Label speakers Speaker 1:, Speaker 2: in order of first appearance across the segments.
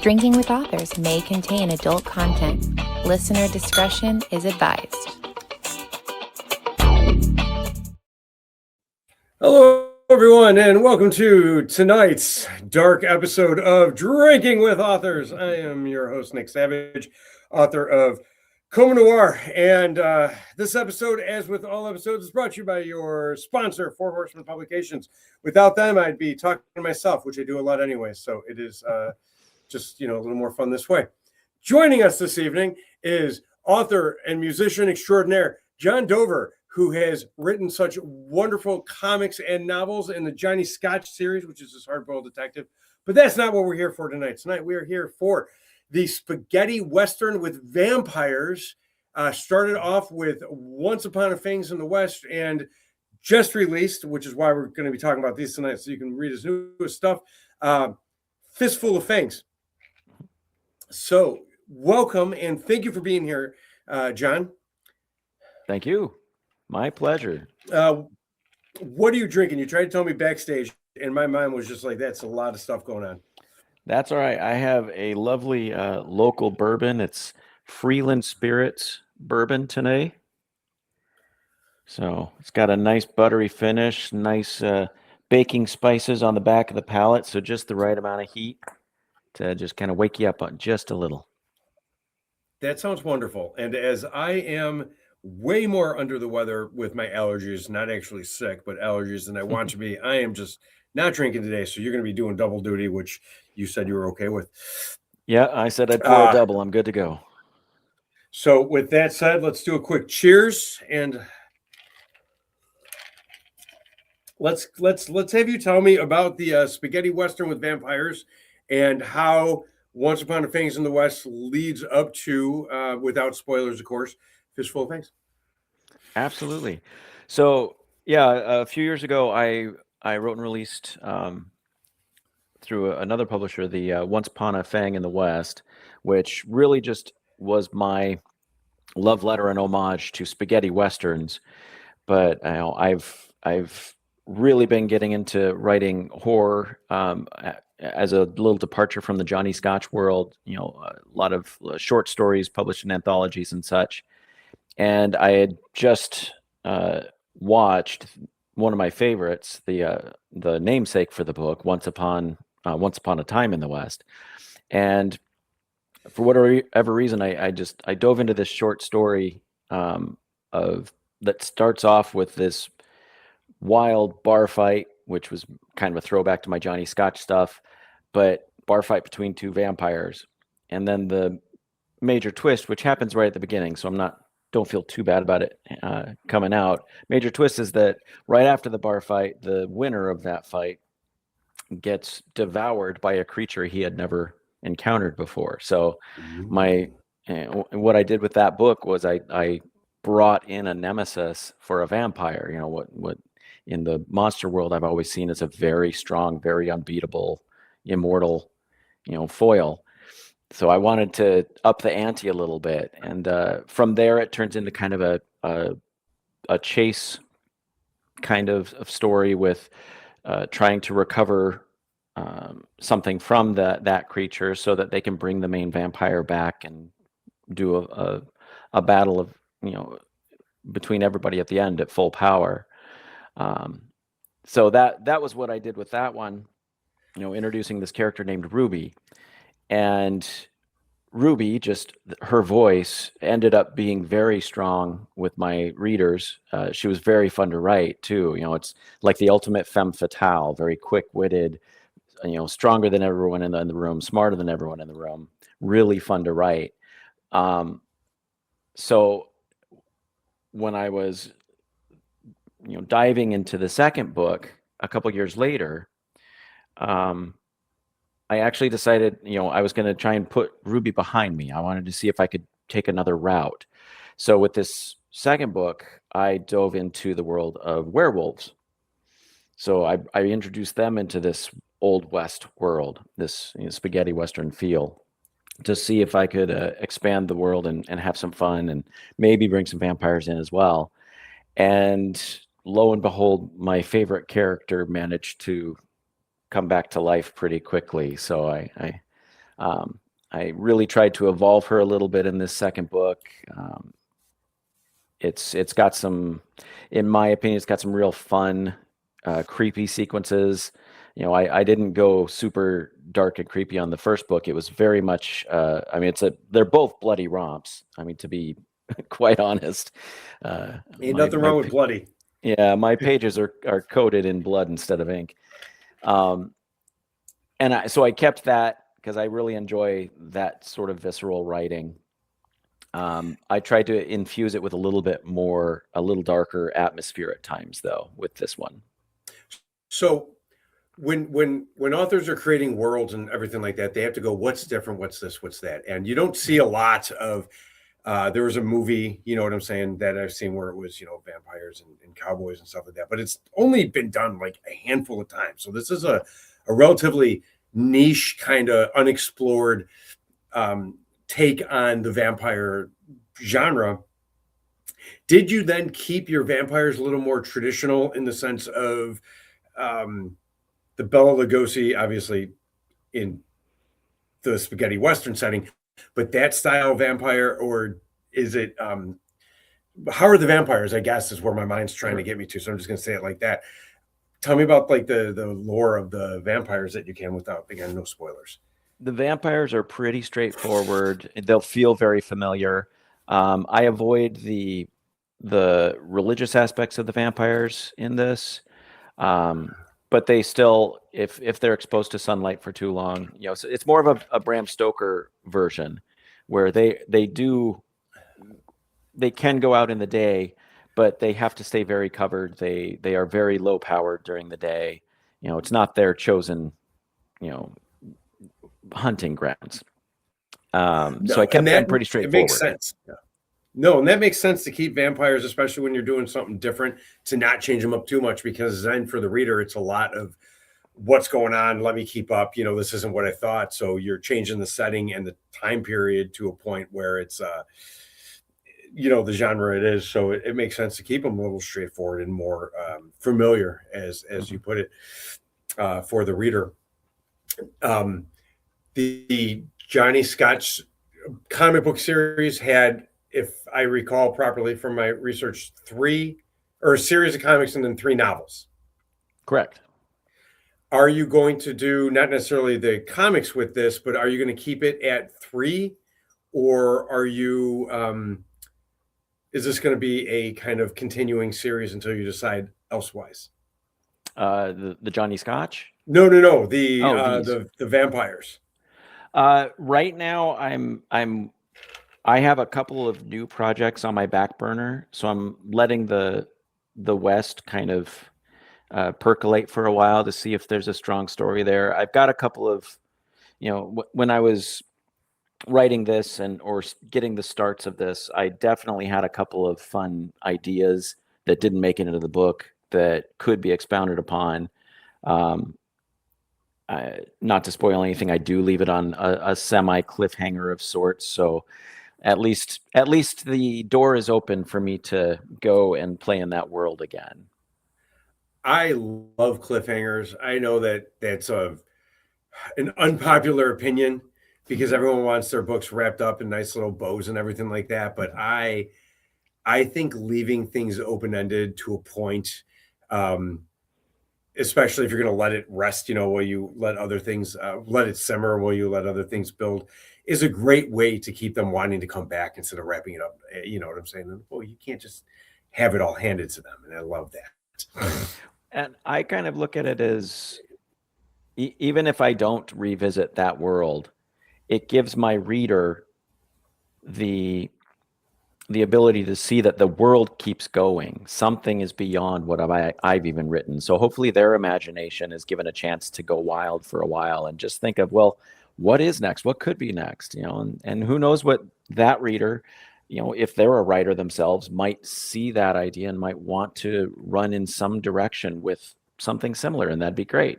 Speaker 1: Drinking with Authors may contain adult content. Listener discretion is advised.
Speaker 2: Hello, everyone, and welcome to tonight's dark episode of Drinking with Authors. I am your host, Nick Savage, author of Comme Noir, and this episode, as with all episodes, is brought to you by your sponsor, Four Horsemen Publications. Without them, I'd be talking to myself, which I do a lot anyway, so it is just, a little more fun this way. Joining us this evening is author and musician extraordinaire, John Dover, who has written such wonderful comics and novels in the Johnny Scotch series, which is his hardboiled detective. But that's not what we're here for tonight. Tonight, we are here for the spaghetti Western with vampires. Started off with Once Upon a Fangs in the West and just released, which is why we're going to be talking about these tonight, so you can read his newest stuff, Fistful of Fangs. So welcome, and thank you for being here, John.
Speaker 3: Thank you. My pleasure.
Speaker 2: What are you drinking? You tried to tell me backstage, and my mind was just like, that's a lot of stuff going on.
Speaker 3: That's all right. I have a lovely local bourbon. It's Freeland Spirits bourbon today. So it's got a nice buttery finish, nice baking spices on the back of the palate. So just the right amount of heat to just kind of wake you up on just a little.
Speaker 2: That sounds wonderful. And as I am way more under the weather with my allergies, not actually sick, but allergies than I want to be, I am just not drinking today. So you're going to be doing double duty, which you said you were okay with.
Speaker 3: Yeah, I said I'd pour a double. I'm good to go.
Speaker 2: So with that said, let's do a quick cheers, and let's have you tell me about the spaghetti Western with vampires and how Once Upon a Fangs in the West leads up to, without spoilers, of course, Fistful of Fangs.
Speaker 3: Absolutely. So yeah, a few years ago, I wrote and released through another publisher the Once Upon a Fang in the West, which really just was my love letter and homage to spaghetti westerns. But I've really been getting into writing horror as a little departure from the Johnny Scotch world. A lot of short stories published in anthologies and such. And I had just watched one of my favorites, the namesake for the book, Once Upon a Time in the West. And for whatever reason, I dove into this short story that starts off with this wild bar fight, which was kind of a throwback to my Johnny Scotch stuff, but bar fight between two vampires. And then the major twist, which happens right at the beginning, so don't feel too bad about it coming out. Major twist is that right after the bar fight, the winner of that fight gets devoured by a creature he had never encountered before. So what I did with that book was I brought in a nemesis for a vampire. What in the monster world I've always seen as a very strong, very unbeatable, immortal, foil. So I wanted to up the ante a little bit, and from there it turns into kind of a chase kind of story with trying to recover something from that creature so that they can bring the main vampire back and do a battle of between everybody at the end at full power. So that was what I did with that one. Introducing this character named Ruby. And Ruby, just her voice ended up being very strong with my readers. She was very fun to write too. It's like the ultimate femme fatale, very quick-witted, stronger than everyone in the room, smarter than everyone in the room, really fun to write. So when I was, diving into the second book a couple years later, I actually decided, I was going to try and put Ruby behind me. I wanted to see if I could take another route. So with this second book, I dove into the world of werewolves. So I introduced them into this Old West world, this spaghetti Western feel, to see if I could expand the world and have some fun and maybe bring some vampires in as well. And lo and behold, my favorite character managed to come back to life pretty quickly. So I really tried to evolve her a little bit in this second book. It's got some, in my opinion, it's got some real fun, creepy sequences. I didn't go super dark and creepy on the first book. It was very much, I mean, they're both bloody romps. I mean, to be quite honest,
Speaker 2: Ain't nothing wrong with bloody.
Speaker 3: Yeah, my pages are coated in blood instead of ink. So I kept that because I really enjoy that sort of visceral writing. I tried to infuse it with a little darker atmosphere at times, though, with this one.
Speaker 2: So when authors are creating worlds and everything like that, they have to go, what's different? What's this? What's that? And you don't see a lot of, there was a movie, you know what I'm saying, that I've seen where it was, vampires and cowboys and stuff like that, but it's only been done like a handful of times. So this is a relatively niche kind of unexplored take on the vampire genre. Did you then keep your vampires a little more traditional in the sense of the Bela Lugosi, obviously in the spaghetti Western setting, but that style vampire, or is it, how are the vampires, I guess, is where my mind's trying to get me to. So I'm just going to say it like that. Tell me about like the lore of the vampires that you can without, again, no spoilers.
Speaker 3: The vampires are pretty straightforward. They'll feel very familiar. I avoid the religious aspects of the vampires in this. But they still, if they're exposed to sunlight for too long, so it's more of a Bram Stoker version where they can go out in the day, but they have to stay very covered. They are very low powered during the day. It's not their chosen, hunting grounds. So I kept them pretty straightforward.
Speaker 2: It makes sense. Yeah. No, and that makes sense to keep vampires, especially when you're doing something different, to not change them up too much, because then for the reader, it's a lot of what's going on. Let me keep up. This isn't what I thought. So you're changing the setting and the time period to a point where it's, the genre it is. So it makes sense to keep them a little straightforward and more familiar, as you put it, for the reader. The Johnny Scotch comic book series had, if I recall properly from my research, a series of comics and then 3 novels.
Speaker 3: Correct.
Speaker 2: Are you going to do not necessarily the comics with this, but are you going to keep it at 3, or are you? Is this going to be a kind of continuing series until you decide elsewise?
Speaker 3: The Johnny Scotch?
Speaker 2: No. The vampires.
Speaker 3: Right now, I have a couple of new projects on my back burner, so I'm letting the West kind of percolate for a while to see if there's a strong story there. I've got a couple of, when I was writing this or getting the starts of this, I definitely had a couple of fun ideas that didn't make it into the book that could be expounded upon. Not to spoil anything, I do leave it on a semi cliffhanger of sorts. So at least the door is open for me to go and play in that world again.
Speaker 2: I love cliffhangers. I know that that's an unpopular opinion because everyone wants their books wrapped up in nice little bows and everything like that. But I think leaving things open-ended to a point, especially if you're going to let it rest, while you let other things, let it simmer while you let other things build, is a great way to keep them wanting to come back instead of wrapping it up. You know what I'm saying? Well, you can't just have it all handed to them. And I love that.
Speaker 3: And I kind of look at it as, even if I don't revisit that world, it gives my reader the ability to see that the world keeps going. Something is beyond what I've even written. So hopefully their imagination is given a chance to go wild for a while and just think of, well, what is next? What could be next? And who knows what that reader, if they're a writer themselves, might see that idea and might want to run in some direction with something similar, and that'd be great.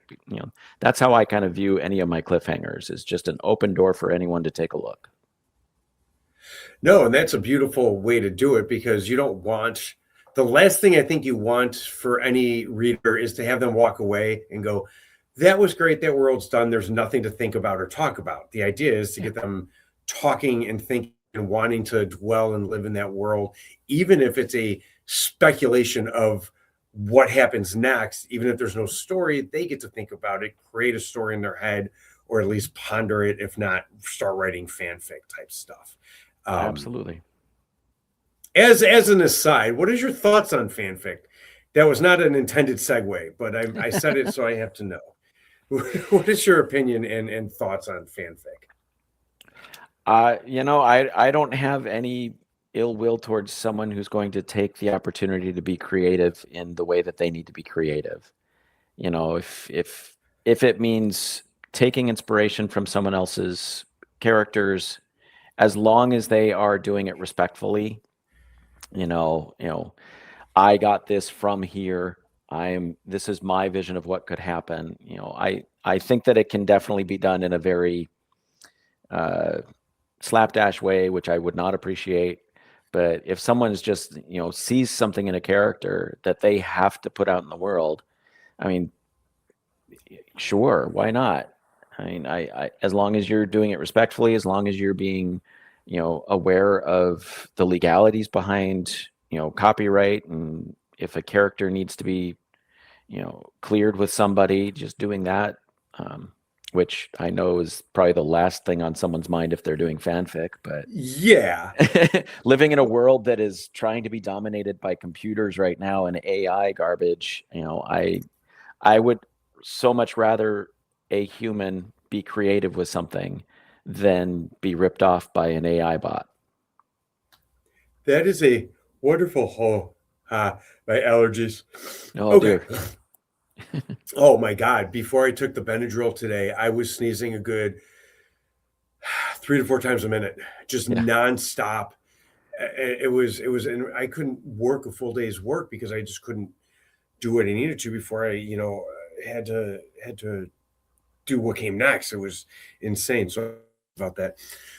Speaker 3: That's how I kind of view any of my cliffhangers, is just an open door for anyone to take a look.
Speaker 2: No, and that's a beautiful way to do it, because you don't want, the last thing I think you want for any reader is to have them walk away and go, that was great. That world's done. There's nothing to think about or talk about. The idea is to
Speaker 3: Yeah,
Speaker 2: get them talking and thinking and wanting to dwell and live in that world, even if it's a speculation of what happens next. Even if there's no story, they get to think about it, create a story in their head, or at least ponder it, if not start writing fanfic type stuff. Um,
Speaker 3: absolutely.
Speaker 2: as an aside, what is your thoughts on fanfic? That was not an intended segue, but I said it, so I have to know. What is your opinion and thoughts on fanfic?
Speaker 3: I don't have any ill will towards someone who's going to take the opportunity to be creative in the way that they need to be creative. If it means taking inspiration from someone else's characters, as long as they are doing it respectfully, I got this from here. This is my vision of what could happen. I think that it can definitely be done in a very uh, slapdash way, which I would not appreciate. But if someone's just, sees something in a character that they have to put out in the world, I mean, sure, why not? I mean, as long as you're doing it respectfully, as long as you're being, aware of the legalities behind, copyright, and if a character needs to be, cleared with somebody, just doing that, which I know is probably the last thing on someone's mind if they're doing fanfic, but
Speaker 2: Yeah,
Speaker 3: living in a world that is trying to be dominated by computers right now and AI garbage, I would so much rather a human be creative with something than be ripped off by an AI bot.
Speaker 2: that is a wonderful whole. My allergies.
Speaker 3: Oh
Speaker 2: Okay.
Speaker 3: dear.
Speaker 2: Oh my God! Before I took the Benadryl today, I was sneezing a good 3 to 4 times a minute, just
Speaker 3: Yeah.
Speaker 2: nonstop. And I couldn't work a full day's work because I just couldn't do what I needed to before I, had to do what came next. It was insane. So about that.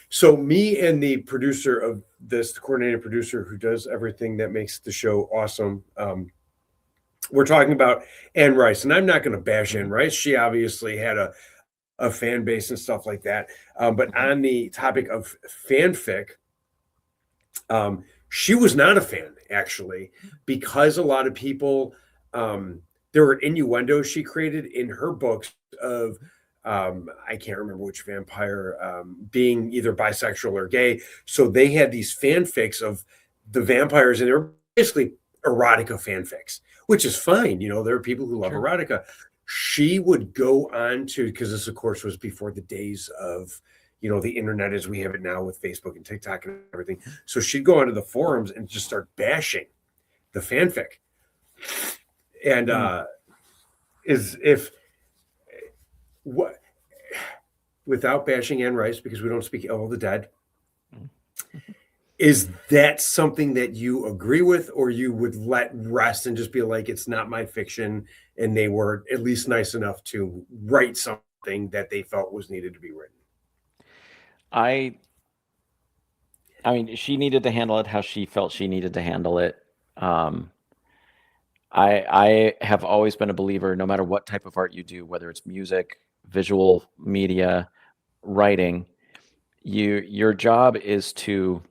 Speaker 2: So me and the producer of this, the coordinating producer who does everything that makes the show awesome. We're talking about Anne Rice, and I'm not going to bash Anne
Speaker 3: Mhm.
Speaker 2: Rice. She obviously had a fan base and stuff like that. But
Speaker 3: Mhm.
Speaker 2: on the topic of fanfic, she was not a fan actually, because a lot of people, there were innuendos she created in her books of, I can't remember which vampire, being either bisexual or gay. So they had these fanfics of the vampires, and they're basically erotica fanfics, which is fine. There are people who love
Speaker 3: Sure.
Speaker 2: erotica. She would go on to, because this, of course, was before the days of, the internet as we have it now with Facebook and TikTok and everything. So she'd go onto the forums and just start bashing the fanfic. And
Speaker 3: Mm.
Speaker 2: is if what without bashing Anne Rice, because we don't speak ill of the dead,
Speaker 3: Mm.
Speaker 2: is that something that you agree with, or you would let rest and just be like, it's not my fiction, and they were at least nice enough to write something that they felt was needed to be written?
Speaker 3: I I mean, she needed to handle it how she felt she needed to handle it. Um, I have always been a believer, no matter what type of art you do, whether it's music, visual media, writing, your job is to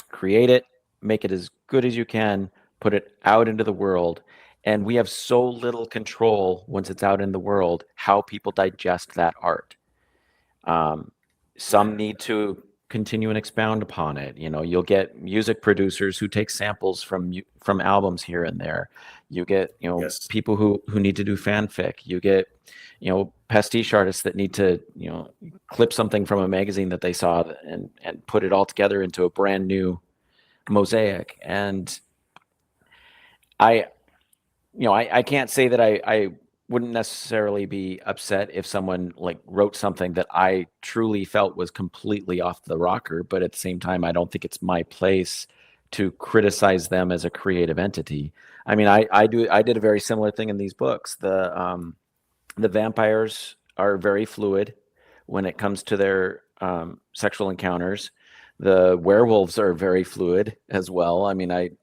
Speaker 3: create it, make it as good as you can, put it out into the world. And we have so little control once it's out in the world, how people digest that art. Um, some need to continue and expound upon it. You'll get music producers who take samples from albums here and there. You get,
Speaker 2: Yes.
Speaker 3: people who need to do fanfic. You get, pastiche artists that need to, clip something from a magazine that they saw and put it all together into a brand new mosaic. And I, I can't say that I wouldn't necessarily be upset if someone like wrote something that I truly felt was completely off the rocker, but at the same time, I don't think it's my place to criticize them as a creative entity. I mean, I did a very similar thing in these books. The vampires are very fluid when it comes to their sexual encounters. The werewolves are very fluid as well. I mean,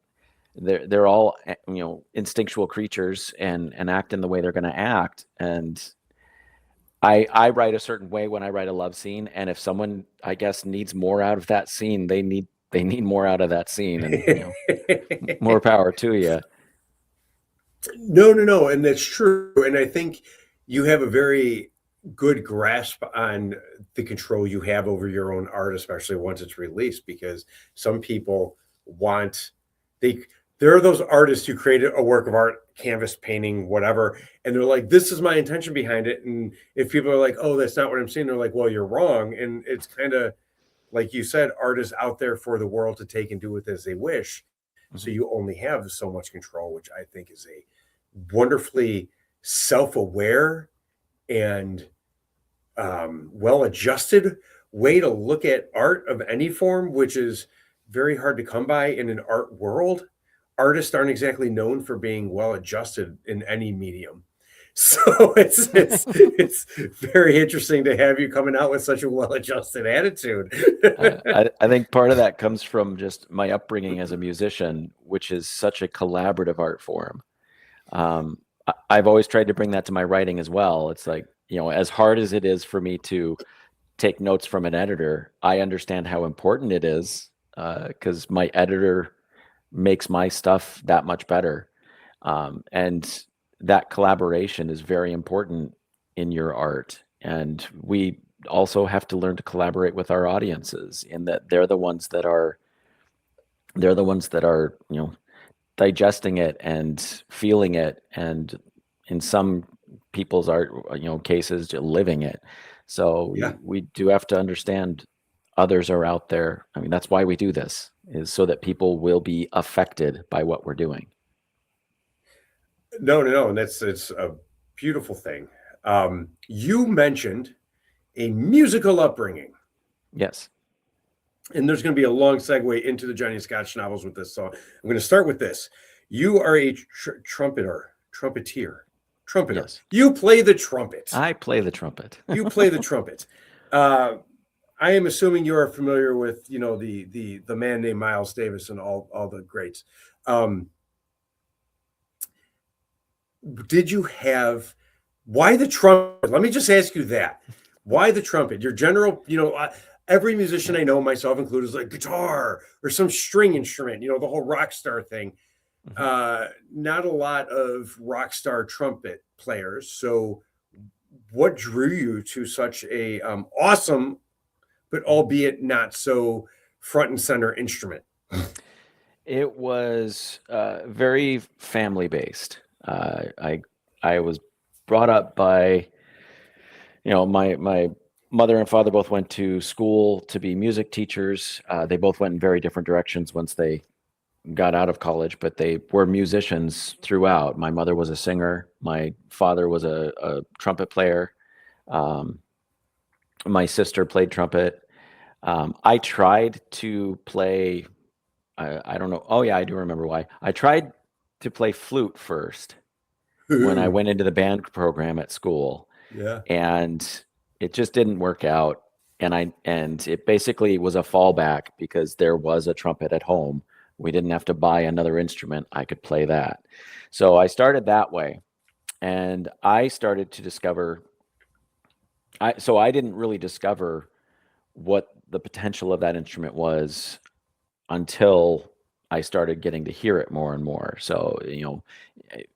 Speaker 3: they're all instinctual creatures and act in the way they're going to act, and I write a certain way when I write a love scene, and if someone, I guess, needs more out of that scene, they need more out of that scene, and more power to you.
Speaker 2: No, and that's true. And I think you have a very good grasp on the control you have over your own art, especially once it's released, because some people want they there are those artists who created a work of art, canvas, painting, whatever, and they're like, this is my intention behind it. And if people are like, oh, that's not what I'm seeing, they're like, well, you're wrong. And it's kind of like you said, art is out there for the world to take and do with as they wish. So
Speaker 3: Mhm.
Speaker 2: you only have so much control, which I think is a wonderfully self-aware and well-adjusted way to look at art of any form, which is very hard to come by in an art world. Artists aren't exactly known for being well-adjusted in any medium. So it's very interesting to have you coming out with such a well-adjusted attitude.
Speaker 3: I think part of that comes from just my upbringing as a musician, which is such a collaborative art form. I've always tried to bring that to my writing as well. It's like, as hard as it is for me to take notes from an editor, I understand how important it is, because my editor makes my stuff that much better. And that collaboration is very important in your art. And we also have to learn to collaborate with our audiences, in that they're the ones that are digesting it and feeling it, and in some people's art, cases, just living it. So
Speaker 2: Yeah.
Speaker 3: we do have to understand others are out there. I mean, that's why we do this, is so that people will be affected by what we're doing.
Speaker 2: No, and it's a beautiful thing. You mentioned a musical upbringing.
Speaker 3: Yes.
Speaker 2: And there's going to be a long segue into the Johnny Scotch novels with this. So I'm going to start with this. You are a trumpeter.
Speaker 3: Yes.
Speaker 2: You play the trumpet.
Speaker 3: I play the trumpet.
Speaker 2: You play the trumpet. I am assuming you are familiar with, the man named Miles Davis and all the greats. Did you have why the trumpet? Let me just ask you that. Why the trumpet? Your general, every musician I know, myself included, is like guitar or some string instrument, the whole rock star thing. Not a lot of rock star trumpet players. So what drew you to such a awesome, but albeit not so front and center instrument?
Speaker 3: It was very family based. I was brought up by, my mother and father both went to school to be music teachers. They both went in very different directions once they got out of college, but they were musicians throughout. My mother was a singer. My father was a trumpet player. My sister played trumpet. I tried to play. I don't know. Oh yeah, I do remember why. I tried to play flute first when I went into the band program at school,
Speaker 2: Yeah.
Speaker 3: and it just didn't work out. And it basically was a fallback because there was a trumpet at home. We didn't have to buy another instrument. I could play that. So I started that way, and I started to discover. I didn't really discover what the potential of that instrument was until I started getting to hear it more and more. So,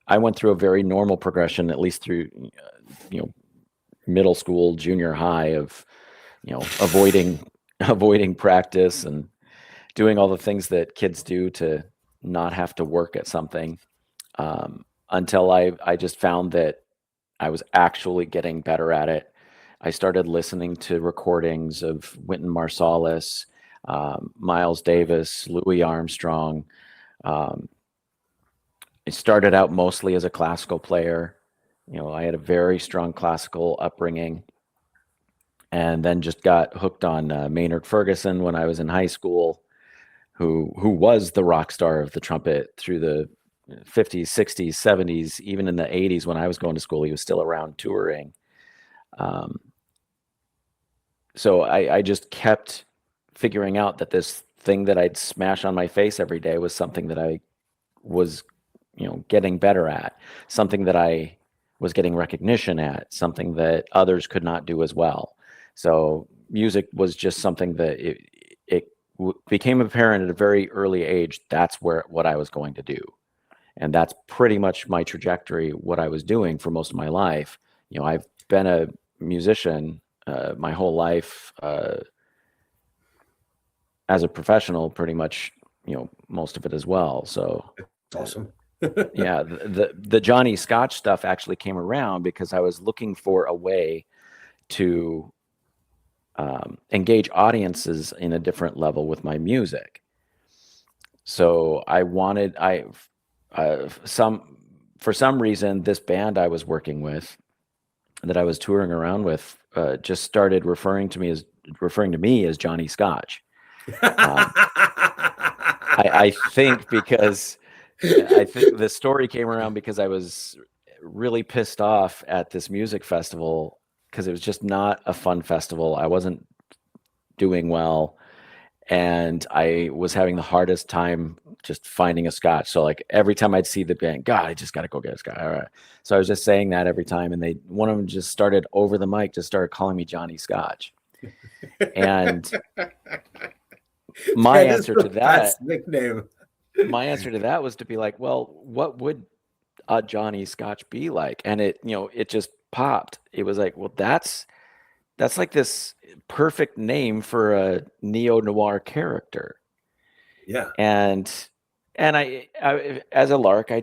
Speaker 3: I went through a very normal progression, at least through, middle school, junior high, of, avoiding avoiding practice and doing all the things that kids do to not have to work at something, until I just found that I was actually getting better at it. I started listening to recordings of Wynton Marsalis, Miles Davis, Louis Armstrong. I started out mostly as a classical player. I had a very strong classical upbringing, and then just got hooked on Maynard Ferguson when I was in high school, who was the rock star of the trumpet through the 50s, 60s, 70s, even in the 80s when I was going to school. He was still around touring. So I just kept figuring out that this thing that I'd smash on my face every day was something that I was, getting better at, something that I was getting recognition at, something that others could not do as well. So music was just something that it became apparent at a very early age. That's what I was going to do. And that's pretty much my trajectory, what I was doing for most of my life. I've been a musician my whole life as a professional, pretty much, most of it as well. So
Speaker 2: it's awesome.
Speaker 3: Yeah, the Johnny Scotch stuff actually came around because I was looking for a way to engage audiences in a different level with my music. So for some reason, this band I was working with, that I was touring around with, just started referring to me as Johnny Scotch. I think the story came around because I was really pissed off at this music festival because it was just not a fun festival. I wasn't doing well, and I was having the hardest time just finding a Scotch. So like every time I'd see the band, God, I just got to go get a Scotch. All right. So I was just saying that every time, and one of them just started over the mic, just started calling me Johnny Scotch. And my answer to that
Speaker 2: nickname.
Speaker 3: My answer to that was to be like, well, what would a Johnny Scotch be like? And it just popped. It was like, well, that's like this perfect name for a neo-noir character.
Speaker 2: Yeah.
Speaker 3: And I as a lark, I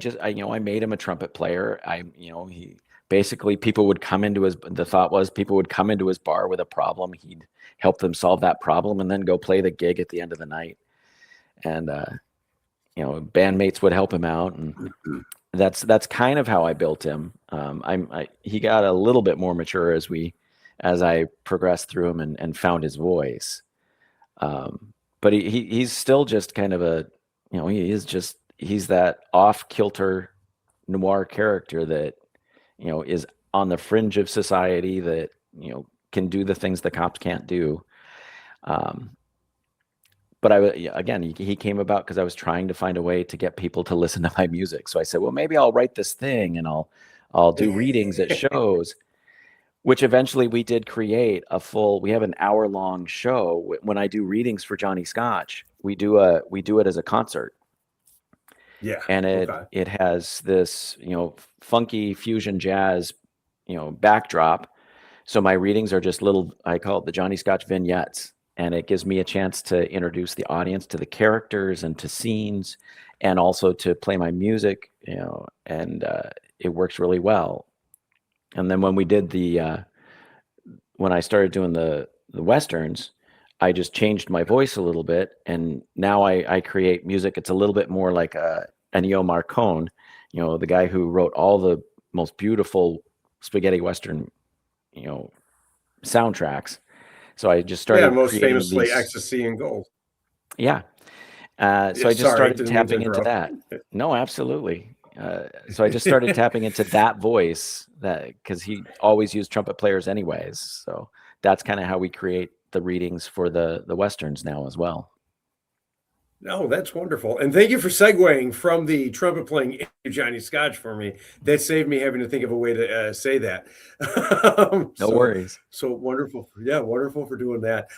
Speaker 3: made him a trumpet player. He basically, the thought was people would come into his bar with a problem. He'd help them solve that problem and then go play the gig at the end of the night. And, bandmates would help him out. And that's kind of how I built him. He got a little bit more mature as I progressed through him and found his voice. But he's still just kind of he's that off kilter noir character that, is on the fringe of society, that, can do the things the cops can't do. But he came about because I was trying to find a way to get people to listen to my music. So I said, well, maybe I'll write this thing and I'll do readings at shows, which eventually we did create we have an hour-long show. When I do readings for Johnny Scotch, we do it as a concert.
Speaker 2: Yeah.
Speaker 3: And it has this, funky fusion jazz, backdrop. So my readings are just I call it the Johnny Scotch vignettes. And it gives me a chance to introduce the audience to the characters and to scenes, and also to play my music, and it works really well. And then when we did when I started doing the Westerns, I just changed my voice a little bit. And now I create music. It's a little bit more like Ennio Morricone, the guy who wrote all the most beautiful spaghetti Western, soundtracks. So I just started
Speaker 2: most famously
Speaker 3: these...
Speaker 2: Ecstasy and Gold.
Speaker 3: Yeah. So I just started tapping into that. No, absolutely. So I just started tapping into that voice, because he always used trumpet players anyways. So that's kind of how we create the readings for the Westerns now as well.
Speaker 2: No, that's wonderful. And thank you for segueing from the trumpet playing into Johnny Scotch for me. That saved me having to think of a way to say that.
Speaker 3: No worries.
Speaker 2: So wonderful. Yeah, wonderful for doing that.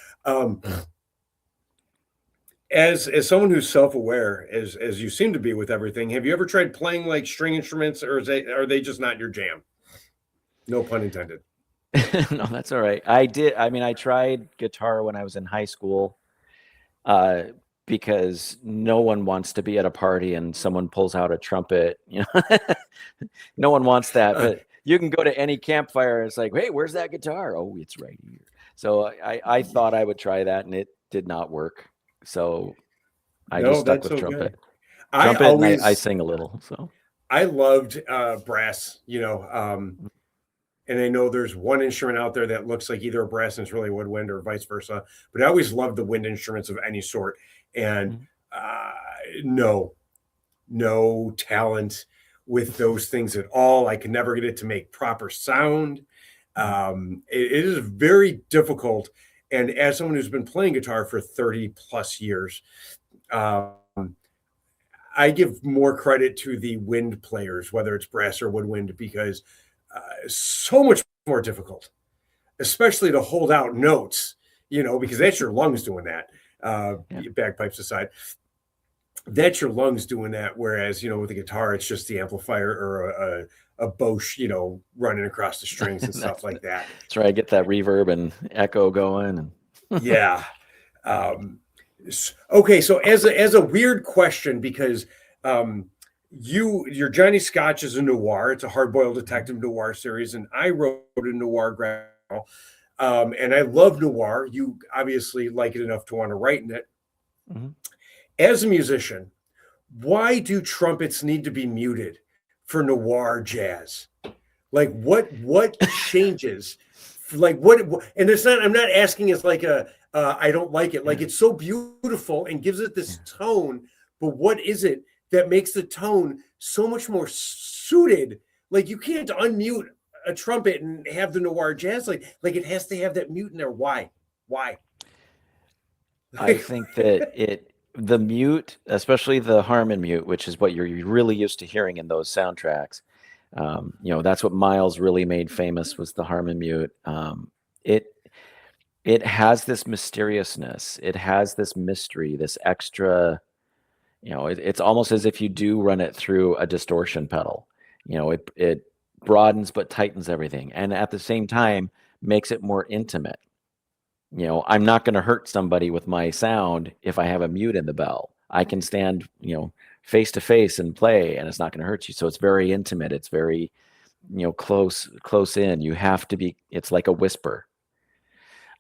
Speaker 2: As someone who's self-aware, as you seem to be with everything, have you ever tried playing like string instruments, or are they just not your jam? No pun intended.
Speaker 3: No, that's all right. I did. I mean, I tried guitar when I was in high school. Because no one wants to be at a party and someone pulls out a trumpet, no one wants that. But you can go to any campfire and it's like, hey, where's that guitar? Oh, it's right here. So I thought I would try that, and it did not work. So I just stuck with trumpet. I sing a little. So
Speaker 2: I loved brass, and I know there's one instrument out there that looks like either a brass and it's really woodwind, or vice versa. But I always loved the wind instruments of any sort. And no talent with those things at all. I could never get it to make proper sound. It is very difficult. And as someone who's been playing guitar for 30 plus years, I give more credit to the wind players, whether it's brass or woodwind, because so much more difficult, especially to hold out notes, because that's your lungs doing that. Bagpipes aside, that's your lungs doing that. Whereas, with a guitar, it's just the amplifier or a Bosch, running across the strings and stuff like that.
Speaker 3: That's right. Get that reverb and echo going. And
Speaker 2: yeah. Okay. So as a weird question, because your Johnny Scotch is a noir. It's a hard-boiled detective noir series, and I wrote a noir graphic novel. And I love noir. You obviously like it enough to want to write in it.
Speaker 3: mm-hmm.
Speaker 2: As a musician, why do trumpets need to be muted for noir jazz? Like what changes? Like what? And it's not. I'm not asking as like I don't like it. Like it's so beautiful and gives it this tone. But what is it that makes the tone so much more suited? Like you can't unmute a trumpet and have the noir jazz. Like it has to have that mute in there. Why?
Speaker 3: I think that the mute, especially the Harmon mute, which is what you're really used to hearing in those soundtracks. That's what Miles really made famous, was the Harmon mute. It has this mysteriousness. It has this mystery, this extra, it's almost as if you do run it through a distortion pedal. It broadens but tightens everything, and at the same time makes it more intimate. I'm not going to hurt somebody with my sound if I have a mute in the bell. I can stand, face to face and play, and it's not going to hurt you. So it's very intimate. It's very, close in. You have to be. It's like a whisper.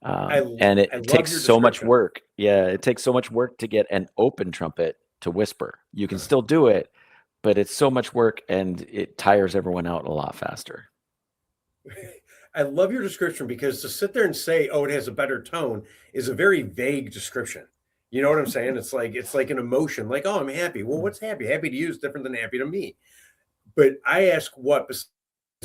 Speaker 3: And it takes so much work. Yeah, it takes so much work to get an open trumpet to whisper. You can still do it, but it's so much work, and it tires everyone out a lot faster.
Speaker 2: I love your description, because to sit there and say, "Oh, it has a better tone," is a very vague description. You know what I'm saying? It's like an emotion. Like, "Oh, I'm happy." Well, what's happy? Happy to you is different than happy to me. But I ask, what besides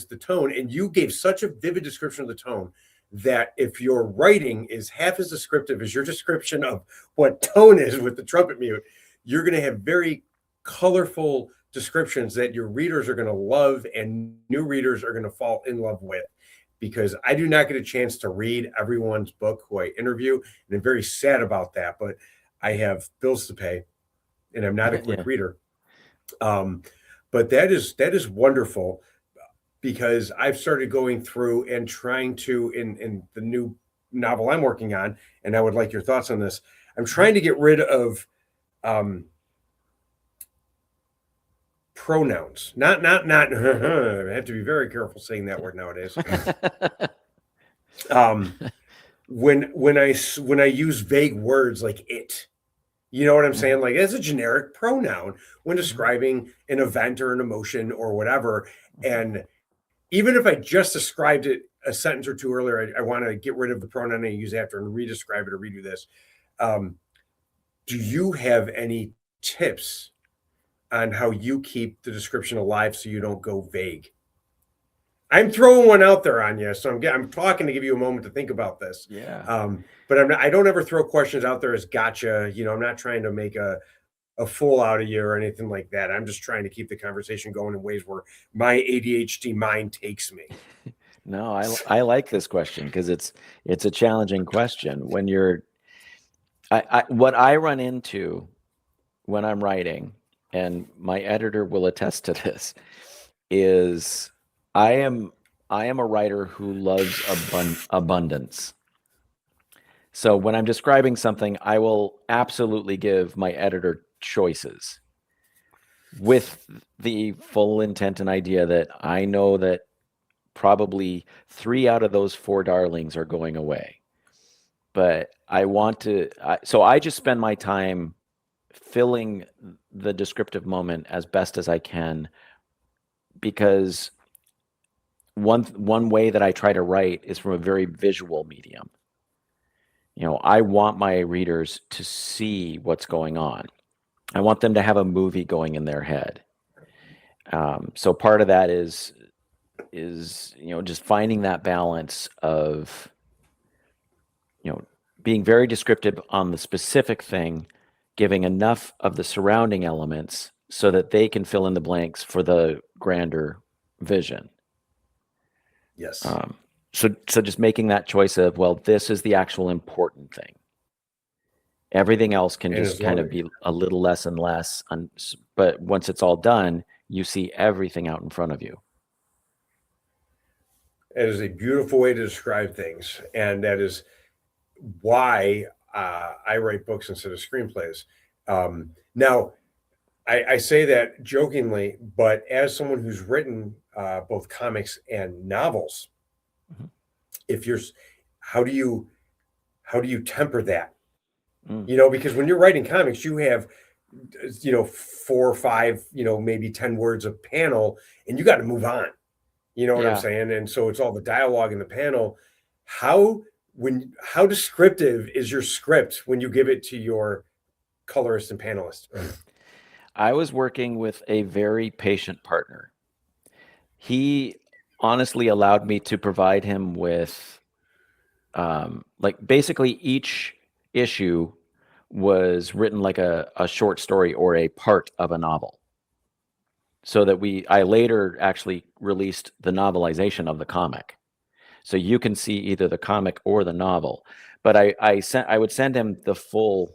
Speaker 2: the tone? And you gave such a vivid description of the tone that if your writing is half as descriptive as your description of what tone is with the trumpet mute, you're going to have very colorful descriptions that your readers are going to love and new readers are going to fall in love with. Because I do not get a chance to read everyone's book who I interview, and I'm very sad about that. But I have bills to pay, and I'm not a quick reader. But that is wonderful, because I've started going through and trying to, in the new novel I'm working on, and I would like your thoughts on this. I'm trying to get rid of pronouns. Not I have to be very careful saying that word nowadays. When I use vague words like it, you know what I'm saying? Like, it's a generic pronoun when describing an event or an emotion or whatever. And even if I just described it a sentence or two earlier, I want to get rid of the pronoun I use after and re-describe it or redo this. Do you have any tips on how you keep the description alive so you don't go vague? I'm throwing one out there on you, so I'm talking to give you a moment to think about this.
Speaker 3: Yeah.
Speaker 2: But I don't ever throw questions out there as gotcha. I'm not trying to make a fool out of you or anything like that. I'm just trying to keep the conversation going in ways where my ADHD mind takes me.
Speaker 3: No, I like this question, because it's a challenging question. When what I run into when I'm writing, and my editor will attest to this, is I am a writer who loves abundance. So when I'm describing something, I will absolutely give my editor choices with the full intent and idea that I know that probably 3 out of those 4 darlings are going away. But I want to, so I just spend my time filling the descriptive moment as best as I can, because one way that I try to write is from a very visual medium. I want my readers to see what's going on. I want them to have a movie going in their head. So part of that is just finding that balance of being very descriptive on the specific thing, giving enough of the surrounding elements so that they can fill in the blanks for the grander vision.
Speaker 2: Yes.
Speaker 3: So just making that choice of, well, this is the actual important thing. Everything else can
Speaker 2: And
Speaker 3: just kind of be a little less and less. But once it's all done, you see everything out in front of you.
Speaker 2: It is a beautiful way to describe things. And that is why I write books instead of screenplays. Now, I say that jokingly, but as someone who's written both comics and novels, if you're, how do you temper that? Because when you're writing comics, you have, 4 or 5, maybe 10 words of panel, and you got to move on. You know what I'm saying? And so it's all the dialogue in the panel. How descriptive is your script when you give it to your colorist and panelist?
Speaker 3: I was working with a very patient partner. He honestly allowed me to provide him with, basically each issue was written like a short story or a part of a novel. So that I later actually released the novelization of the comic. So you can see either the comic or the novel. But I would send him the full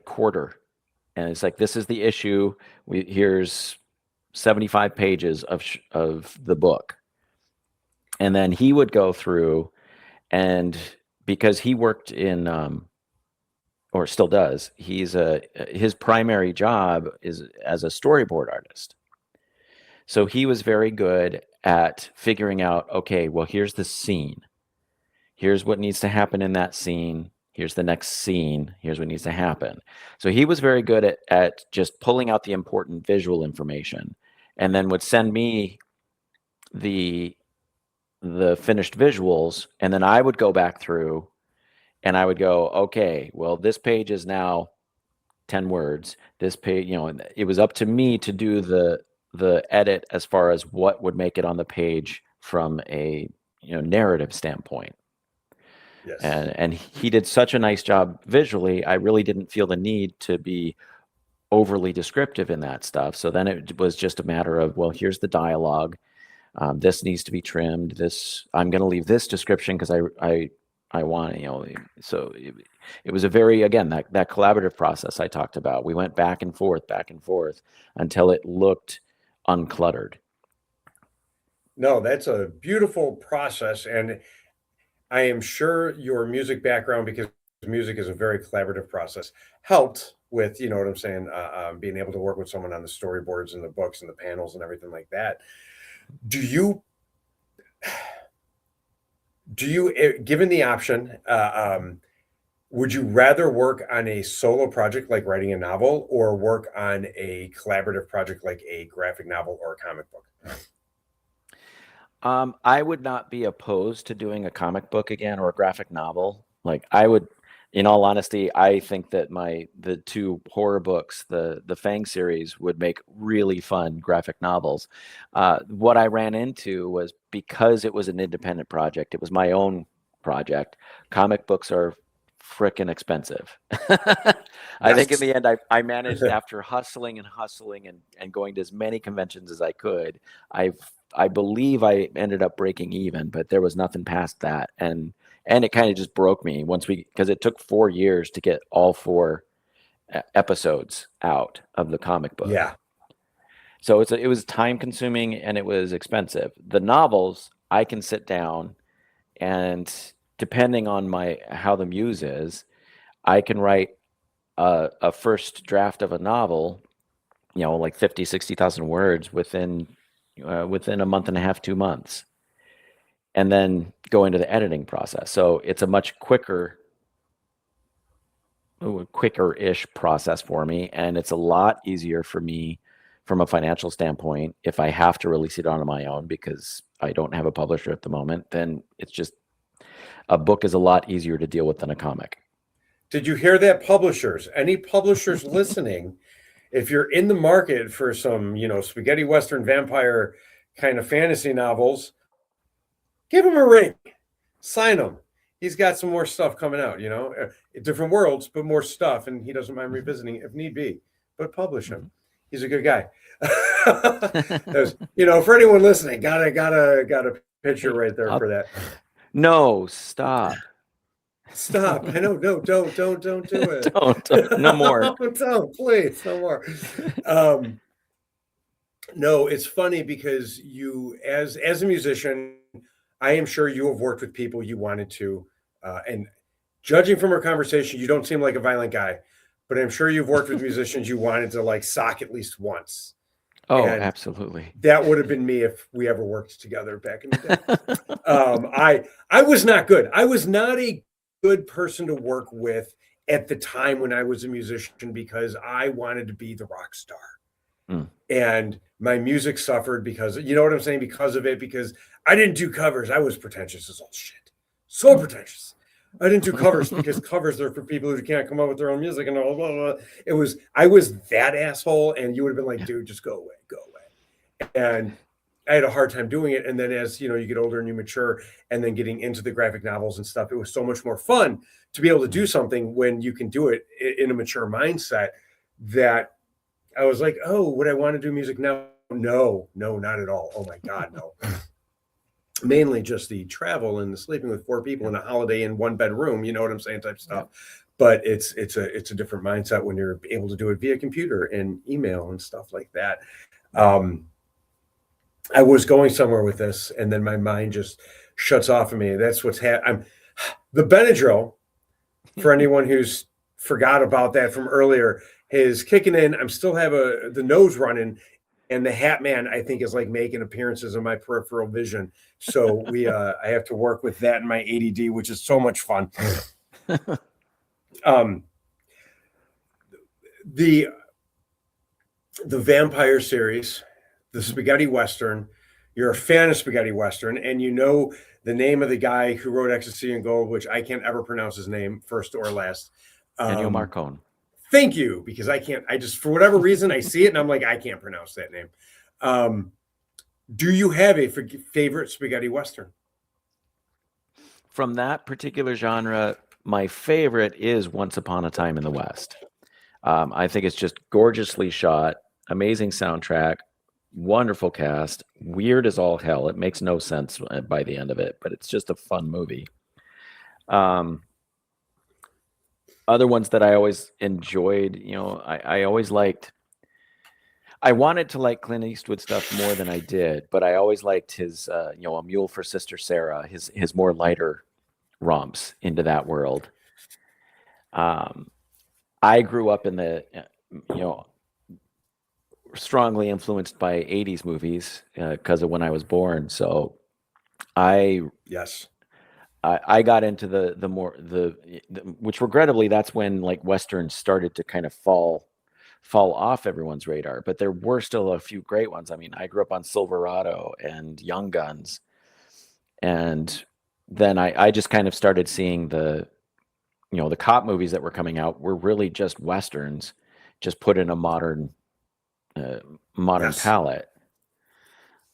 Speaker 3: quarter. And it's like, this is the issue. Here's 75 pages of the book. And then he would go through, and because he worked in, or still does, his primary job is as a storyboard artist. So he was very good at figuring out, okay, well, here's the scene. Here's what needs to happen in that scene. Here's the next scene. Here's what needs to happen. So he was very good at just pulling out the important visual information, and then would send me the finished visuals. And then I would go back through and I would go, okay, well, this page is now 10 words. This page, it was up to me to do the edit as far as what would make it on the page from a narrative standpoint.
Speaker 2: Yes.
Speaker 3: And he did such a nice job visually. I really didn't feel the need to be overly descriptive in that stuff. So then it was just a matter of, well, here's the dialogue. This needs to be trimmed. I'm going to leave this description because I want, so it was a very, again, that collaborative process I talked about. We went back and forth until it looked uncluttered.
Speaker 2: No, that's a beautiful process. And I am sure your music background, because music is a very collaborative process, helped with, you know what I'm saying, being able to work with someone on the storyboards and the books and the panels and everything like that. Do you, given the option, would you rather work on a solo project like writing a novel, or work on a collaborative project like a graphic novel or a comic book?
Speaker 3: I would not be opposed to doing a comic book again or a graphic novel. I would, in all honesty, I think that the 2 horror books, the Fang series, would make really fun graphic novels. What I ran into was, because it was an independent project, it was my own project. Comic books are frickin' expensive. I think in the end, I managed, after hustling and going to as many conventions as I could, I believe I ended up breaking even, but there was nothing past that. And it kind of just broke me because it took 4 years to get all 4 episodes out of the comic book.
Speaker 2: Yeah.
Speaker 3: So it was time consuming and it was expensive. The novels, I can sit down, and depending on how the muse is, I can write a first draft of a novel, 50, 60,000 words within a month and a half, 2 months, and then go into the editing process. So it's a much quicker-ish process for me. And it's a lot easier for me from a financial standpoint if I have to release it on my own, because I don't have a publisher at the moment. Then it's just, a book is a lot easier to deal with than a comic.
Speaker 2: Did you hear that, publishers? Any publishers listening, if you're in the market for some, spaghetti Western vampire kind of fantasy novels, give him a ring, sign him. He's got some more stuff coming out, different worlds, but more stuff. And he doesn't mind revisiting if need be, but publish him. He's a good guy. For anyone listening, gotta picture right there for that.
Speaker 3: No, stop.
Speaker 2: Stop. I know. No, don't do it.
Speaker 3: Don't. No more.
Speaker 2: Don't, please, no more. No, it's funny because you, as a musician, I am sure you have worked with people you wanted to, and judging from our conversation, you don't seem like a violent guy, but I'm sure you've worked with musicians you wanted to like sock at least once.
Speaker 3: Oh,
Speaker 2: And
Speaker 3: absolutely.
Speaker 2: that would have been me if we ever worked together back in the day. I was not good. I was not a good person to work with at the time when I was a musician because I wanted to be the rock star. And my music suffered because, you know what I'm saying? Because of it, because I didn't do covers. I was pretentious as all shit. So pretentious. I didn't do covers because covers are for people who can't come up with their own music and blah, blah, blah. I was that asshole, and you would have been like, dude, just go away. And I had a hard time doing it. And then as you know, you get older and you mature, and then getting into the graphic novels and stuff, it was so much more fun to be able to do something when you can do it in a mature mindset that I was like, oh, would I want to do music now? No, not at all. Oh my God, no. Mainly just the travel and the sleeping with 4 people in a Holiday Inn 1-bedroom, you know what I'm saying, type stuff. Yeah. But it's a different mindset when you're able to do it via computer and email and stuff like that. I was going somewhere with this, and then my mind just shuts off of me. That's what's happening. The Benadryl, for anyone who's forgot about that from earlier, is kicking in. I'm still have the nose running, and the Hat Man, I think, is like making appearances in my peripheral vision. So I have to work with that in my ADD, which is so much fun. The Vampire series, the Spaghetti Western. You're a fan of Spaghetti Western, and you know the name of the guy who wrote Ecstasy and Gold, which I can't ever pronounce his name, first or last.
Speaker 3: Ennio Morricone.
Speaker 2: Thank you, because I can't. I just, for whatever reason, I see it and I'm like, I can't pronounce that name. Do you have a favorite spaghetti western?
Speaker 3: From that particular genre, my favorite is Once Upon a Time in the West. I think it's just gorgeously shot, amazing soundtrack, wonderful cast, weird as all hell. It makes no sense by the end of it, but it's just a fun movie. Other ones that I always enjoyed, you know, I always liked, I wanted to like Clint Eastwood stuff more than I did, but I always liked his, you know, A Mule for Sister Sarah, his more lighter romps into that world. I grew up in the, you know, strongly influenced by 80s movies because of when I was born. So I got into the more which regrettably that's when like Westerns started to kind of fall off everyone's radar, but there were still a few great ones. I mean, I grew up on Silverado and Young Guns, and then I just kind of started seeing the, you know, the cop movies that were coming out were really just Westerns, just put in a modern palette.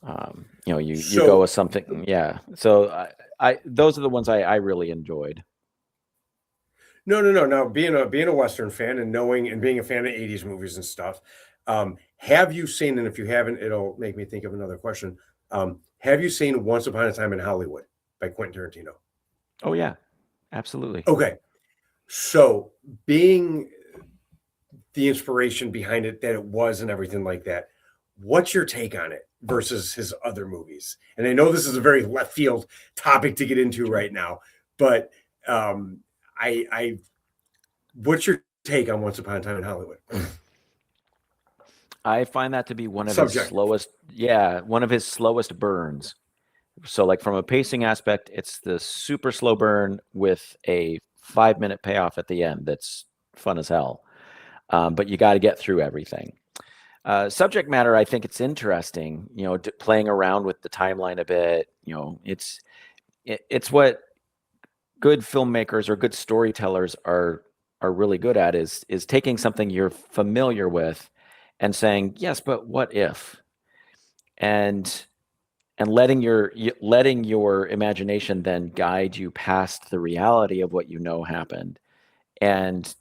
Speaker 3: You know, you go with something, yeah. So I those are the ones I really enjoyed.
Speaker 2: No. Now, being a Western fan and knowing and being a fan of 80s movies and stuff, have you seen, and if you haven't, it'll make me think of another question. Have you seen Once Upon a Time in Hollywood by Quentin Tarantino?
Speaker 3: Oh, yeah, absolutely.
Speaker 2: Okay. So being the inspiration behind it that it was and everything like that, what's your take on it versus his other movies? And I know this is a very left field topic to get into right now, but what's your take on Once Upon a Time in Hollywood?
Speaker 3: I find that to be one of his slowest burns. So like from a pacing aspect, it's the super slow burn with a 5-minute payoff at the end. That's fun as hell. But you got to get through everything. Subject matter, I think it's interesting, you know, playing around with the timeline a bit. You know, it's what good filmmakers or good storytellers are really good at is taking something you're familiar with and saying, yes, but what if? And letting your imagination then guide you past the reality of what you know happened, and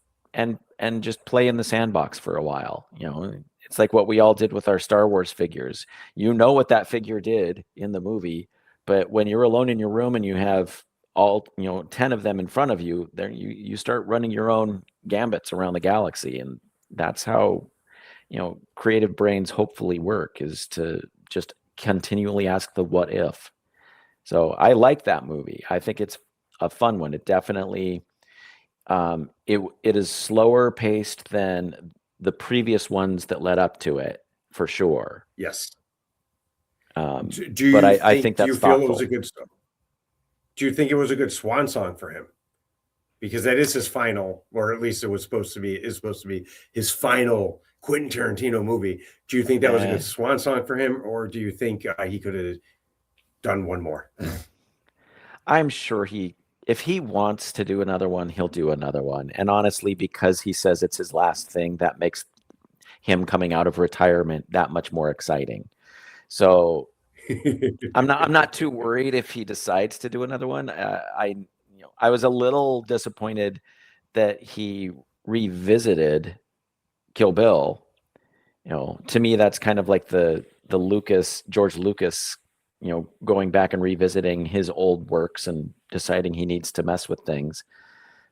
Speaker 3: just play in the sandbox for a while. You know, it's like what we all did with our Star Wars figures. You know what that figure did in the movie, But when you're alone in your room and you have all 10 of them in front of you, then you start running your own gambits around the galaxy, and that's how creative brains hopefully work, is to just continually ask the what if. So I like that movie. I think it's a fun one. It definitely it is slower paced than the previous ones that led up to it, for sure.
Speaker 2: Yes.
Speaker 3: Do you think that's
Speaker 2: feel
Speaker 3: thoughtful.
Speaker 2: it was a good song? Do you think it was a good swan song for him? Because that is his final, or at least it was supposed to be his final Quentin Tarantino movie. Do you think that was a good swan song for him, or do you think he could have done one more?
Speaker 3: I'm sure if he wants to do another one, he'll do another one. And honestly, because he says it's his last thing, that makes him coming out of retirement that much more exciting. So I'm not too worried if he decides to do another one. I was a little disappointed that he revisited Kill Bill. To me, that's kind of like the George Lucas, going back and revisiting his old works and deciding he needs to mess with things.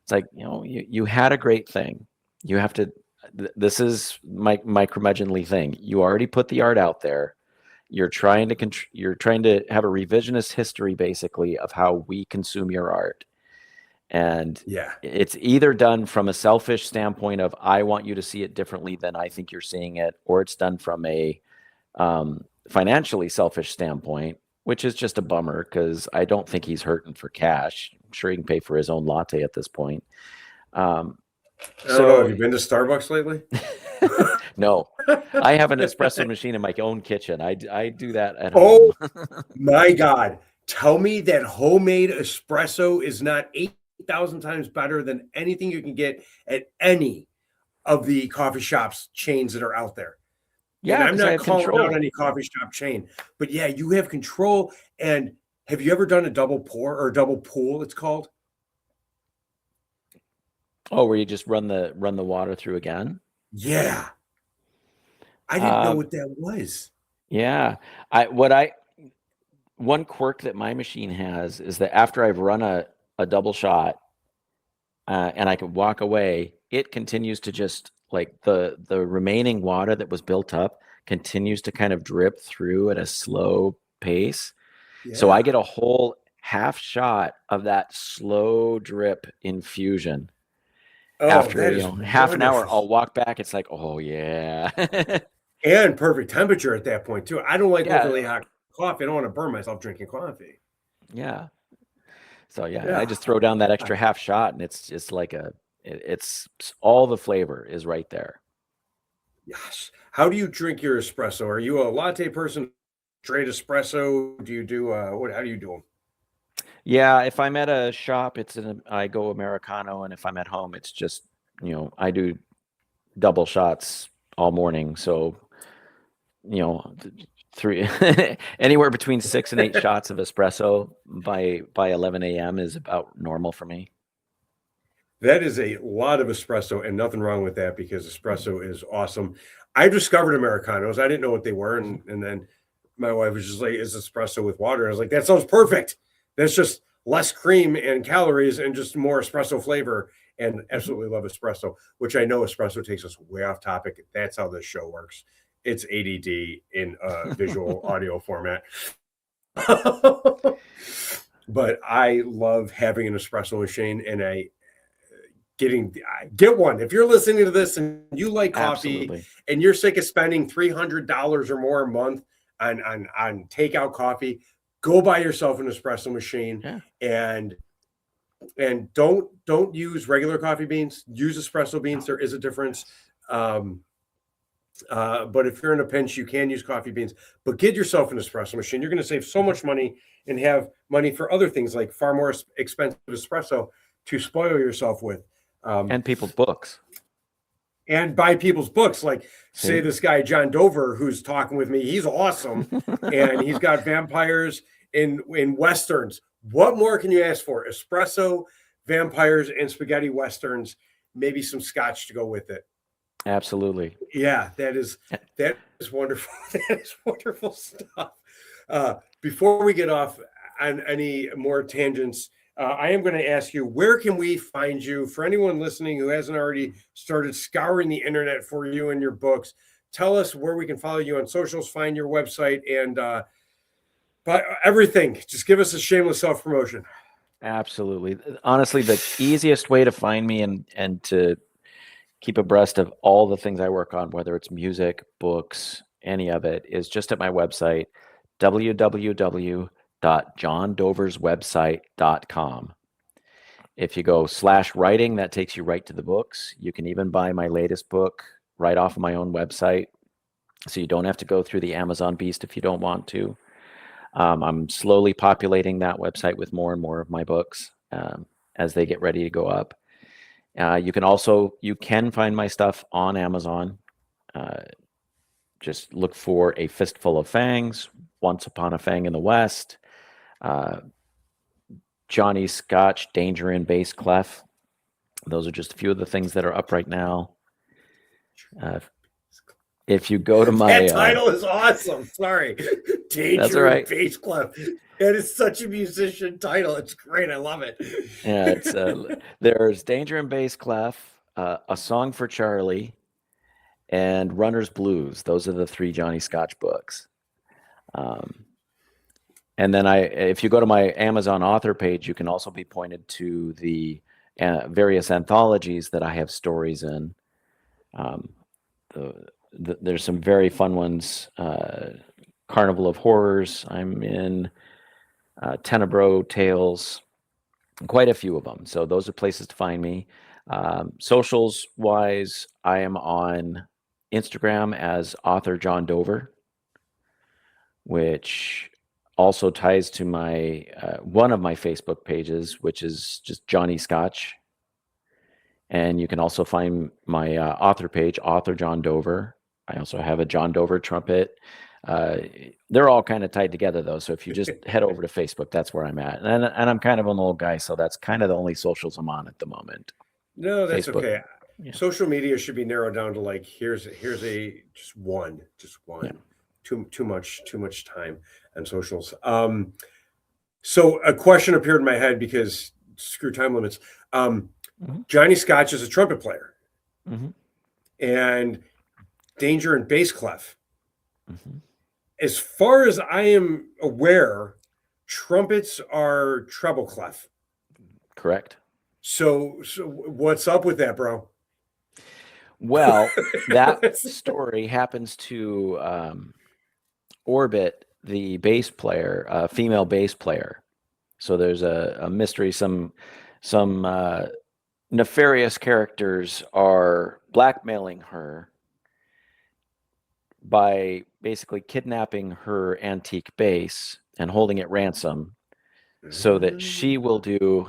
Speaker 3: It's like, you had a great thing. You have to, this is my curmudgeonly thing. You already put the art out there. You're trying to have a revisionist history, basically, of how we consume your art. And it's either done from a selfish standpoint of, I want you to see it differently than I think you're seeing it, or it's done from a financially selfish standpoint, which is just a bummer, because I don't think he's hurting for cash. I'm sure he can pay for his own latte at this point.
Speaker 2: I don't know. Have you been to Starbucks lately?
Speaker 3: No, I have an espresso machine in my own kitchen. I do that at home.
Speaker 2: Oh my God. Tell me that homemade espresso is not 8,000 times better than anything you can get at any of the coffee shops chains that are out there.
Speaker 3: Yeah,
Speaker 2: and I'm not calling out any coffee shop chain, but yeah, you have control. And have you ever done a double pour or a double pool, it's called?
Speaker 3: Oh, where you just run the water through again?
Speaker 2: Yeah. I didn't know what that was.
Speaker 3: Yeah. One quirk that my machine has is that after I've run a double shot and I can walk away, it continues to just, like, the remaining water that was built up continues to kind of drip through at a slow pace. Yeah. So I get a whole half shot of that slow drip infusion. After half an hour, I'll walk back. It's like, oh yeah.
Speaker 2: And perfect temperature at that point too. I don't like overly hot coffee. I don't want to burn myself drinking coffee.
Speaker 3: Yeah. So I just throw down that extra half shot, and it's just like it's all the flavor is right there.
Speaker 2: Yes. How do you drink your espresso? Are you a latte person? Straight espresso? Do you do how do you do them?
Speaker 3: Yeah, if I'm at a shop, I go Americano, and if I'm at home, it's just, I do double shots all morning. So, anywhere between 6 and 8 shots of espresso by 11 a.m. is about normal for me.
Speaker 2: That is a lot of espresso, and nothing wrong with that, because espresso is awesome. I discovered Americanos. I didn't know what they were. And then my wife was just like, is espresso with water? I was like, that sounds perfect. That's just less cream and calories and just more espresso flavor. And absolutely love espresso, which I know espresso takes us way off topic. That's how this show works. It's ADD in visual audio format. But I love having an espresso machine, and get one. If you're listening to this and you like coffee and you're sick of spending $300 or more a month on takeout coffee, go buy yourself an espresso machine. And don't use regular coffee beans. Use espresso beans. There is a difference. But if you're in a pinch, you can use coffee beans. But get yourself an espresso machine. You're going to save so much money and have money for other things, like far more expensive espresso to spoil yourself with.
Speaker 3: And people's books.
Speaker 2: And buy people's books. Like, say this guy, John Dover, who's talking with me, he's awesome. And he's got vampires in Westerns. What more can you ask for? Espresso, vampires, and spaghetti Westerns, maybe some scotch to go with it.
Speaker 3: Absolutely.
Speaker 2: Yeah, that is wonderful. That is wonderful stuff. Before we get off, on any more tangents, I am going to ask you, where can we find you? For anyone listening who hasn't already started scouring the internet for you and your books, tell us where we can follow you on socials, find your website, and but everything. Just give us a shameless self-promotion.
Speaker 3: Absolutely. Honestly, the easiest way to find me and to keep abreast of all the things I work on, whether it's music, books, any of it, is just at my website, www.johndoverswebsite.com. If you go /writing, that takes you right to the books. You can even buy my latest book right off of my own website, so you don't have to go through the Amazon beast if you don't want to. I'm slowly populating that website with more and more of my books as they get ready to go up. You can find my stuff on Amazon. Just look for A Fistful of Fangs, Once Upon a Fang in the West, Johnny Scotch, Danger in Bass Clef. Those are just a few of the things that are up right now. If you go to my...
Speaker 2: That title is awesome. Sorry. Danger in Bass Clef. That is such a musician title. It's great. I love it.
Speaker 3: Yeah, it's there's Danger in Bass Clef, A Song for Charlie, and Runner's Blues. Those are the 3 Johnny Scotch books. And then if you go to my Amazon author page, you can also be pointed to the various anthologies that I have stories in. There's some very fun ones. Carnival of Horrors, I'm in. Tenebro Tales, quite a few of them. So those are places to find me. Socials wise, I am on Instagram as author John Dover, which also ties to my one of my Facebook pages, which is just Johnny Scotch. And you can also find my author page, author John Dover. I also have a John Dover trumpet. They're all kind of tied together though. So if you just head over to Facebook, that's where I'm at. And I'm kind of an old guy, so that's kind of the only socials I'm on at the moment.
Speaker 2: No, that's Facebook. Okay.
Speaker 3: Yeah.
Speaker 2: Social media should be narrowed down to like, here's a just one. Yeah. Too much time on socials. So a question appeared in my head because screw time limits. Johnny Scotch is a trumpet player, and Danger in Bass Clef. As far as I am aware, trumpets are treble clef.
Speaker 3: Correct.
Speaker 2: So what's up with that, bro?
Speaker 3: Well, that story happens to orbit the bass player, female bass player. So there's a mystery. Some nefarious characters are blackmailing her by basically kidnapping her antique bass and holding it ransom so that she will do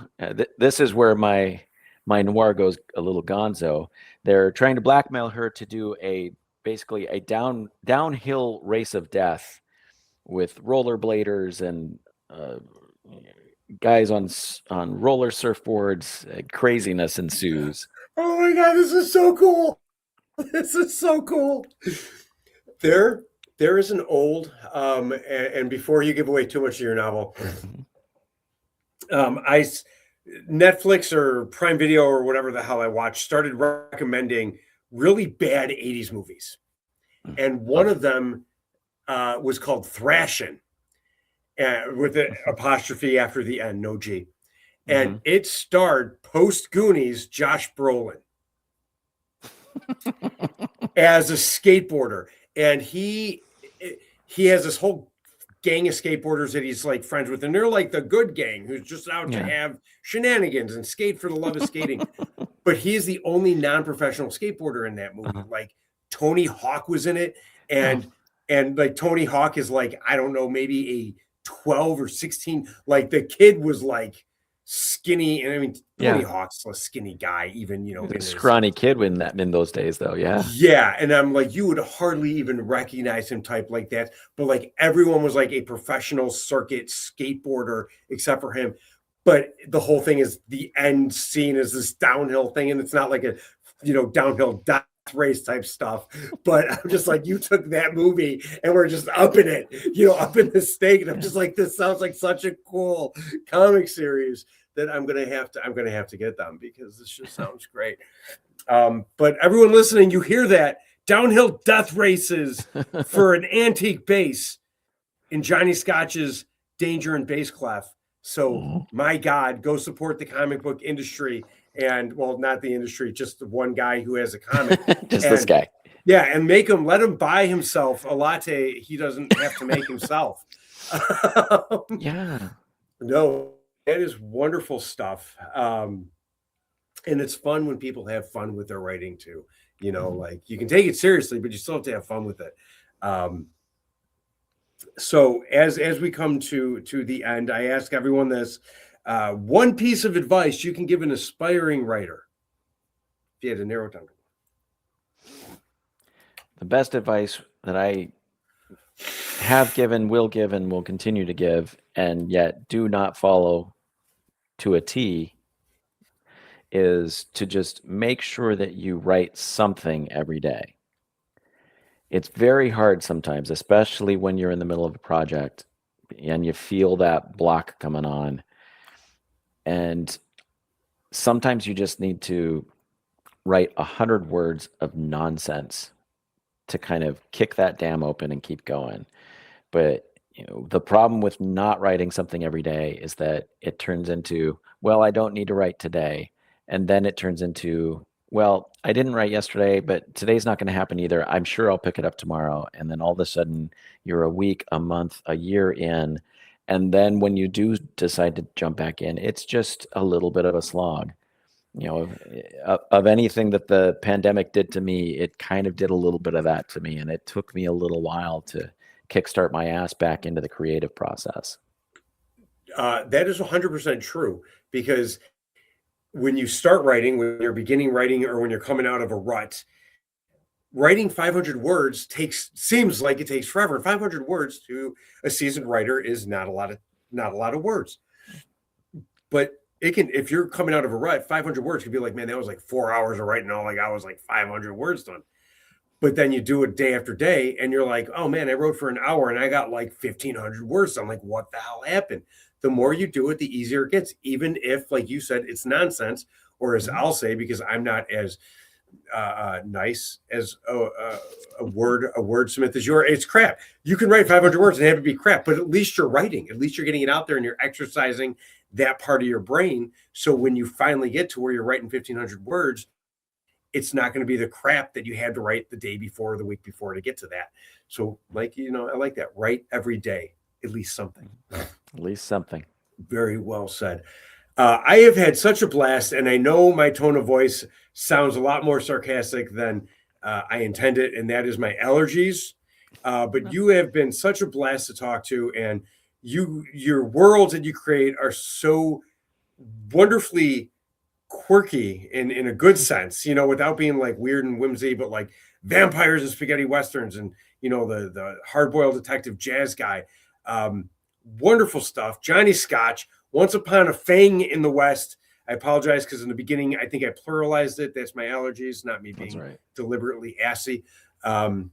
Speaker 3: this is where my noir goes a little gonzo. They're trying to blackmail her to do basically a downhill race of death with rollerbladers and guys on roller surfboards. Craziness ensues.
Speaker 2: Oh my god, this is so cool. This is so cool. There is an old, and before you give away too much of your novel, Netflix or Prime Video or whatever the hell I watched started recommending really bad 80s movies. And one of them was called Thrashin', with an apostrophe after the N, no G. And it starred post-Goonies Josh Brolin as a skateboarder. And he has this whole gang of skateboarders that he's like friends with, and they're like the good gang who's just out to have shenanigans and skate for the love of skating. But he is the only non-professional skateboarder in that movie. Like Tony Hawk was in it, and like Tony Hawk is like, I don't know, maybe a 12 or 16. Like the kid was like skinny, and I mean Tony Hawk's a skinny guy, even
Speaker 3: a scrawny kid in those days though.
Speaker 2: Yeah, and I'm like, you would hardly even recognize him type like that, but like everyone was like a professional circuit skateboarder except for him. But the whole thing is the end scene is this downhill thing, and it's not like a downhill race type stuff, but I'm just like, you took that movie and we're just upping it, up in the stake, and I'm just like, this sounds like such a cool comic series that I'm gonna have to get them, because this just sounds great. But everyone listening, you hear that? Downhill death races for an antique bass in Johnny Scotch's Danger and Bass Clef. So my God, go support the comic book industry. And well, not the industry, just the one guy who has a comic.
Speaker 3: This guy.
Speaker 2: Yeah, and let him buy himself a latte he doesn't have to make himself.
Speaker 3: Yeah.
Speaker 2: No, that is wonderful stuff. And it's fun when people have fun with their writing too. Like, you can take it seriously, but you still have to have fun with it. So as we come to the end, I ask everyone this. One piece of advice you can give an aspiring writer, if you had to narrow it down.
Speaker 3: The best advice that I have given, will give, and will continue to give, and yet do not follow to a T, is to just make sure that you write something every day. It's very hard sometimes, especially when you're in the middle of a project and you feel that block coming on. And sometimes you just need to write 100 words of nonsense to kind of kick that dam open and keep going. But the problem with not writing something every day is that it turns into, well, I don't need to write today. And then it turns into, well, I didn't write yesterday, but today's not going to happen either. I'm sure I'll pick it up tomorrow. And then all of a sudden you're a week, a month, a year in. And then when you do decide to jump back in, it's just a little bit of a slog. Of anything that the pandemic did to me, it kind of did a little bit of that to me. And it took me a little while to kickstart my ass back into the creative process.
Speaker 2: That is 100% true, because when you start writing, when you're beginning writing, or when you're coming out of a rut, writing 500 words seems like it takes forever. 500 words to a seasoned writer is not a lot of words. But it can, if you're coming out of a rut, 500 words could be like, man, that was like 4 hours of writing. All like I was like 500 words done. But then you do it day after day, and you're like, oh man, I wrote for an hour and I got like 1,500 words. I'm like, what the hell happened? The more you do it, the easier it gets. Even if, like you said, it's nonsense, or as I'll say, because I'm not as nice as a wordsmith as you are, it's crap. You can write 500 words and have it be crap, but at least you're writing. At least you're getting it out there and you're exercising that part of your brain. So when you finally get to where you're writing 1,500 words, it's not going to be the crap that you had to write the day before or the week before to get to that. So like, I like that. Write every day, at least something.
Speaker 3: At least something.
Speaker 2: Very well said. I have had such a blast, and I know my tone of voice sounds a lot more sarcastic than I intended, and that is my allergies. But you have been such a blast to talk to, and your worlds that you create are so wonderfully quirky in a good sense, without being like weird and whimsy, but like vampires and spaghetti westerns, and the hard-boiled detective jazz guy. Wonderful stuff. Johnny Scotch, Once Upon a Fang in the West. I apologize because in the beginning I think I pluralized it. That's my allergies, not me being deliberately assy. And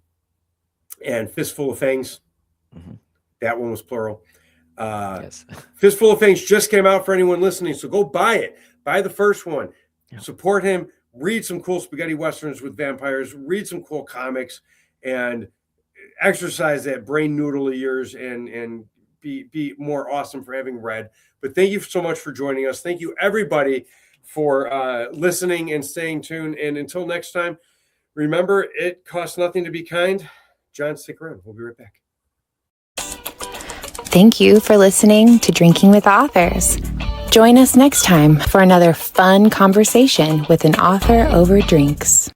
Speaker 2: Fistful of Fangs. Mm-hmm. That one was plural. Yes. Fistful of Fangs just came out for anyone listening, so go buy it. Buy the first one. Yeah. Support him. Read some cool spaghetti westerns with vampires. Read some cool comics, and exercise that brain noodle of yours, and be more awesome for having read. But thank you so much for joining us. Thank you, everybody, for listening and staying tuned. And until next time, remember, it costs nothing to be kind. John, stick around. We'll be right back.
Speaker 1: Thank you for listening to Drinking with Authors. Join us next time for another fun conversation with an author over drinks.